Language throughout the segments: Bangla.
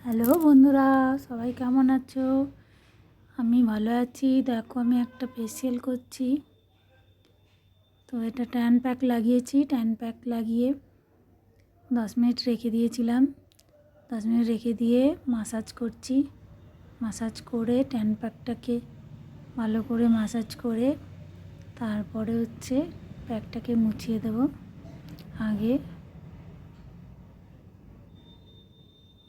হ্যালো বন্ধুরা, সবাই কেমন আছো? আমি ভালো আছি। দেখো, আমি একটা ফেসিয়াল করছি। তো এটা ট্যান প্যাক লাগিয়েছি। ট্যান প্যাক লাগিয়ে 10 মিনিট রেখে দিয়েছিলাম। 10 মিনিট রেখে দিয়ে মাসাজ করছি। মাসাজ করে ট্যান প্যাকটাকে ভালো করে মাসাজ করে তারপরে প্যাকটাকে মুছিয়ে দেবো। আগে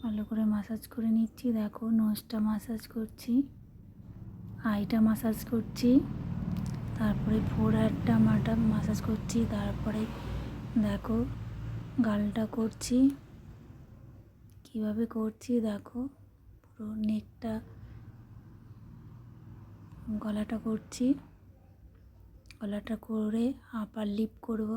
ভালো করে মাসাজ করে নিচ্ছি। দেখো, নোজটা মাসাজ করছি, আইটা মাসাজ করছি, তারপরে ফোরহেডটা মাসাজ করছি, তারপরে দেখো গালটা করছি। কিভাবে করছি দেখো, পুরো নেকটা, গলাটা করছি। গলাটা করে আপার লিপ করব।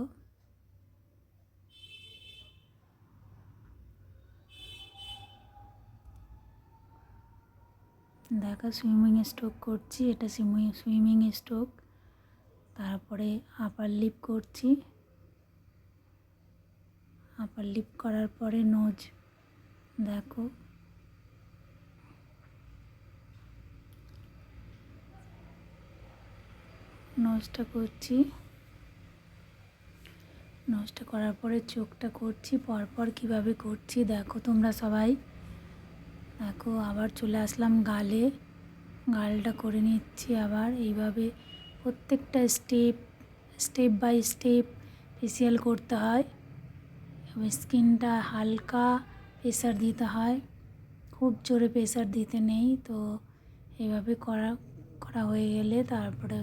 দেখো, সুইমিং স্ট্রোক করছি, এটা সুইমিং স্ট্রোক। তারপরে আপার লিপ করছি। আপার লিপ করার পরে নোজ, দেখো নোজটা করছি। নোজটা করার পরে চোখটা করছি। পরপর কিভাবে করছি দেখো তোমরা সবাই। দেখো, আবার চলে আসলাম গালে। গালটা করে নিচ্ছি আবার এইভাবে। প্রত্যেকটা স্টেপ বাই স্টেপ ফেসিয়াল করতে হয়। এবং স্কিনটা হালকা প্রেসার দিতে হয়, খুব জোরে প্রেসার দিতে নেই। তো এইভাবে করা হয়ে গেলে তারপরে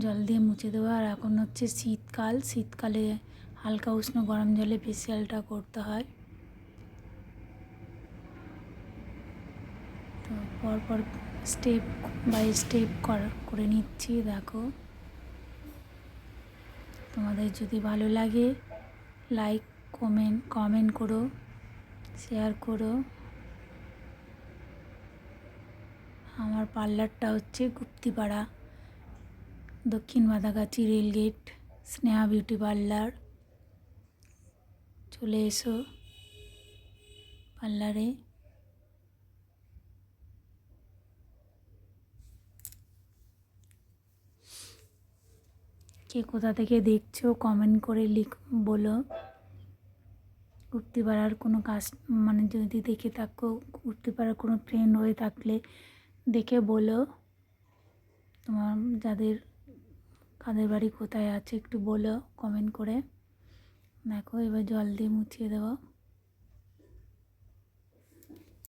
জল দিয়ে মুছে দেবো। আর এখন শীতকালে হালকা উষ্ণ গরম জলে ফেসিয়ালটা করতে হয়। তো পরপর স্টেপ বাই স্টেপ করে নিচ্ছি। দেখো, তোমাদের যদি ভালো লাগে লাইক কমেন্ট করো, শেয়ার করো। আমার পার্লারটা গুপ্তিপাড়া, দক্ষিণ বাদাগাছি রেলগেট, স্নেহা বিউটি পার্লার। চলে এসো পার্লারে। কে কোথা থেকে দেখছো কমেন্ট করে বলো। গুপ্তিপাড়ার কোনো যদি দেখে থাকো, গুপ্তিপাড়ার কোনো ফ্রেন্ড হয়ে থাকলে দেখে বলো। তোমার কাদের বাড়ি কোথায় আছে একটু বলো কমেন্ট করে। দেখো, এবার জল দিয়ে মুছিয়ে দেবো।